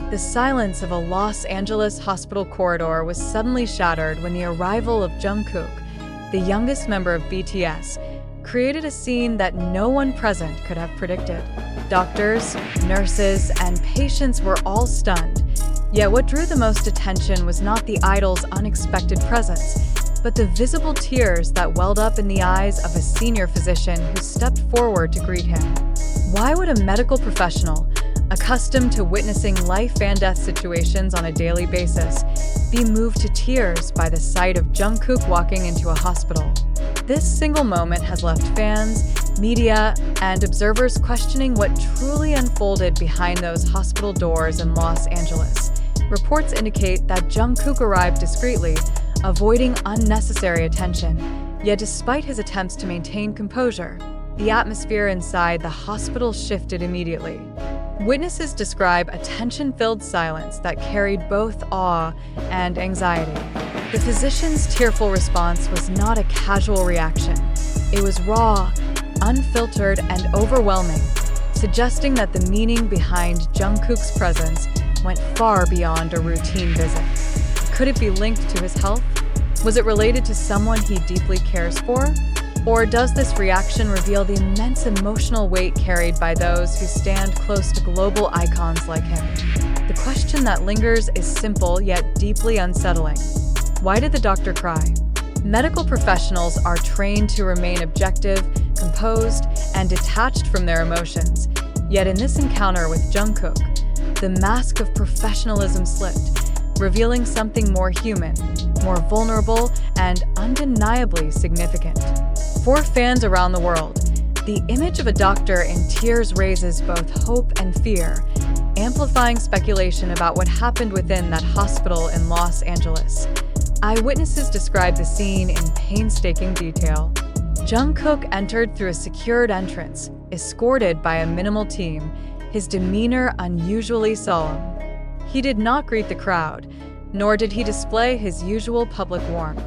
The silence of a Los Angeles hospital corridor was suddenly shattered when the arrival of Jungkook, the youngest member of BTS, created a scene that no one present could have predicted. Doctors, nurses, and patients were all stunned. Yet what drew the most attention was not the idol's unexpected presence, but the visible tears that welled up in the eyes of a senior physician who stepped forward to greet him. Why would a medical professional, accustomed to witnessing life and death situations on a daily basis, be moved to tears by the sight of Jungkook walking into a hospital? This single moment has left fans, media, and observers questioning what truly unfolded behind those hospital doors in Los Angeles. Reports indicate that Jungkook arrived discreetly, avoiding unnecessary attention. Yet despite his attempts to maintain composure, the atmosphere inside the hospital shifted immediately. Witnesses describe a tension-filled silence that carried both awe and anxiety. The physician's tearful response was not a casual reaction. It was raw, unfiltered, and overwhelming, suggesting that the meaning behind Jungkook's presence went far beyond a routine visit. Could it be linked to his health? Was it related to someone he deeply cares for? Or does this reaction reveal the immense emotional weight carried by those who stand close to global icons like him? The question that lingers is simple yet deeply unsettling. Why did the doctor cry? Medical professionals are trained to remain objective, composed, and detached from their emotions. Yet in this encounter with Jungkook, the mask of professionalism slipped, revealing something more human, more vulnerable, and undeniably significant. For fans around the world, the image of a doctor in tears raises both hope and fear, amplifying speculation about what happened within that hospital in Los Angeles. Eyewitnesses describe the scene in painstaking detail. Jungkook entered through a secured entrance, escorted by a minimal team, his demeanor unusually solemn. He did not greet the crowd, nor did he display his usual public warmth.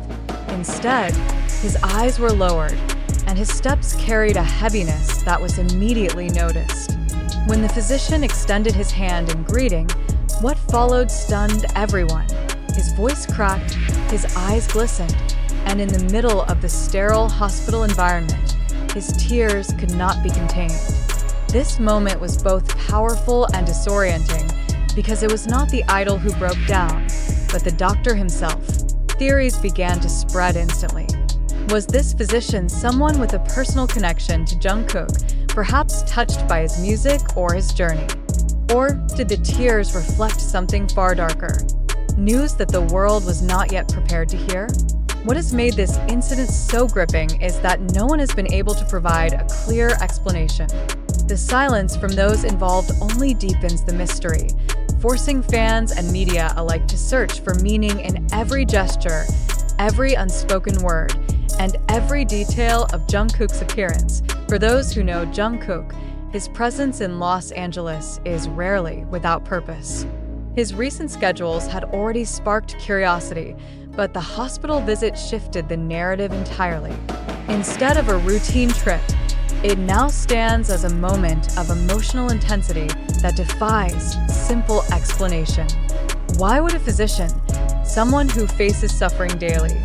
Instead, his eyes were lowered, and his steps carried a heaviness that was immediately noticed. When the physician extended his hand in greeting, what followed stunned everyone. His voice cracked, his eyes glistened, and in the middle of the sterile hospital environment, his tears could not be contained. This moment was both powerful and disorienting because it was not the idol who broke down, but the doctor himself. Theories began to spread instantly. Was this physician someone with a personal connection to Jungkook, perhaps touched by his music or his journey? Or did the tears reflect something far darker? News that the world was not yet prepared to hear? What has made this incident so gripping is that no one has been able to provide a clear explanation. The silence from those involved only deepens the mystery, forcing fans and media alike to search for meaning in every gesture, every unspoken word, and every detail of Jungkook's appearance. For those who know Jungkook, his presence in Los Angeles is rarely without purpose. His recent schedules had already sparked curiosity, but the hospital visit shifted the narrative entirely. Instead of a routine trip, it now stands as a moment of emotional intensity that defies simple explanation. Why would a physician, someone who faces suffering daily,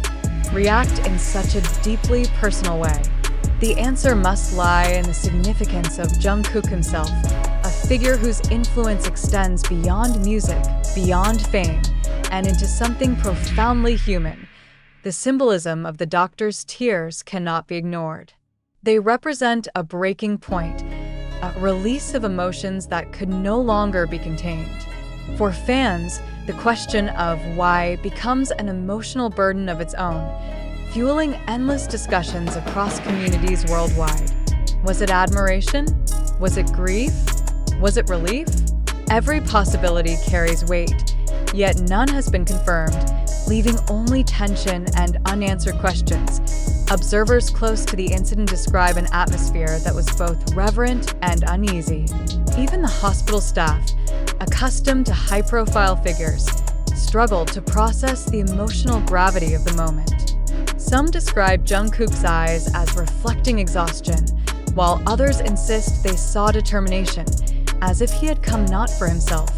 react in such a deeply personal way? The answer must lie in the significance of Jungkook himself, a figure whose influence extends beyond music, beyond fame, and into something profoundly human. The symbolism of the doctor's tears cannot be ignored. They represent a breaking point, a release of emotions that could no longer be contained. For fans, the question of why becomes an emotional burden of its own, fueling endless discussions across communities worldwide. Was it admiration? Was it grief? Was it relief? Every possibility carries weight, yet none has been confirmed, leaving only tension and unanswered questions. Observers close to the incident describe an atmosphere that was both reverent and uneasy. Even the hospital staff, accustomed to high-profile figures, struggled to process the emotional gravity of the moment. Some describe Jungkook's eyes as reflecting exhaustion, while others insist they saw determination, as if he had come not for himself,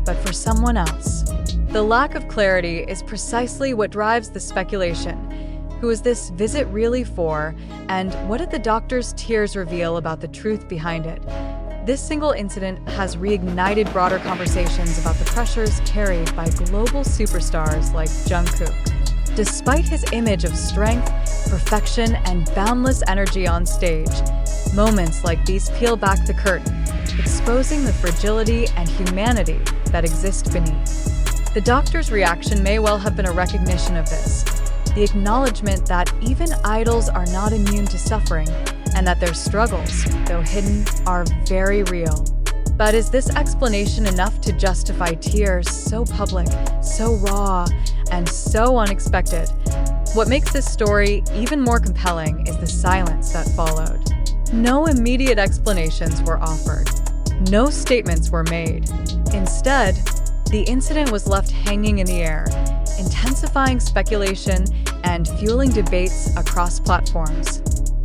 but for someone else. The lack of clarity is precisely what drives the speculation. Who is this visit really for, and what did the doctor's tears reveal about the truth behind it? This single incident has reignited broader conversations about the pressures carried by global superstars like Jungkook. Despite his image of strength, perfection, and boundless energy on stage, moments like these peel back the curtain, exposing the fragility and humanity that exist beneath. The doctor's reaction may well have been a recognition of this, the acknowledgement that even idols are not immune to suffering, and that their struggles, though hidden, are very real. But is this explanation enough to justify tears so public, so raw, and so unexpected? What makes this story even more compelling is the silence that followed. No immediate explanations were offered. No statements were made. Instead, the incident was left hanging in the air, intensifying speculation and fueling debates across platforms.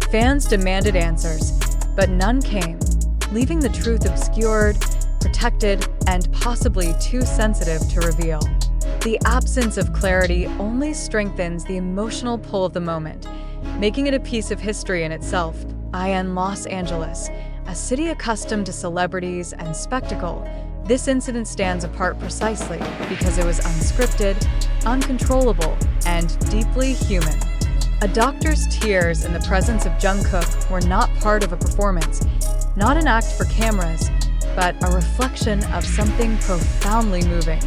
Fans demanded answers, but none came, leaving the truth obscured, protected, and possibly too sensitive to reveal. The absence of clarity only strengthens the emotional pull of the moment, making it a piece of history in itself. In Los Angeles, a city accustomed to celebrities and spectacle, this incident stands apart precisely because it was unscripted, uncontrollable, and deeply human. A doctor's tears in the presence of Jungkook were not part of a performance, not an act for cameras, but a reflection of something profoundly moving.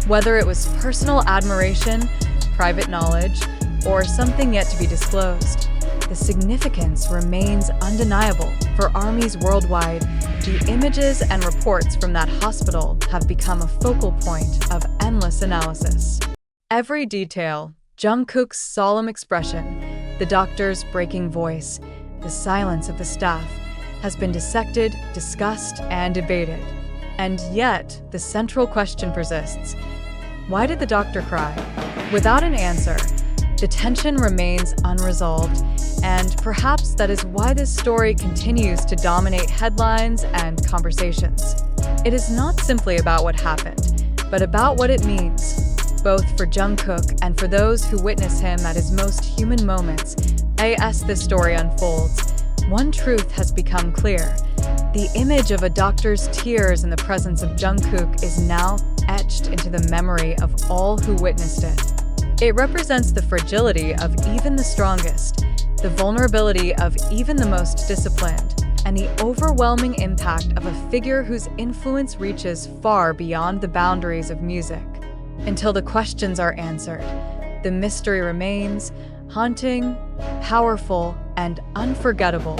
Whether it was personal admiration, private knowledge, or something yet to be disclosed, the significance remains undeniable. For armies worldwide, the images and reports from that hospital have become a focal point of endless analysis. Every detail, Jungkook's solemn expression, the doctor's breaking voice, the silence of the staff, has been dissected, discussed, and debated. And yet, the central question persists. Why did the doctor cry? Without an answer, the tension remains unresolved, and perhaps that is why this story continues to dominate headlines and conversations. It is not simply about what happened, but about what it means, both for Jungkook and for those who witness him at his most human moments. As this story unfolds, one truth has become clear. The image of a doctor's tears in the presence of Jungkook is now etched into the memory of all who witnessed it. It represents the fragility of even the strongest, the vulnerability of even the most disciplined, and the overwhelming impact of a figure whose influence reaches far beyond the boundaries of music. Until the questions are answered, the mystery remains, haunting, powerful, and unforgettable.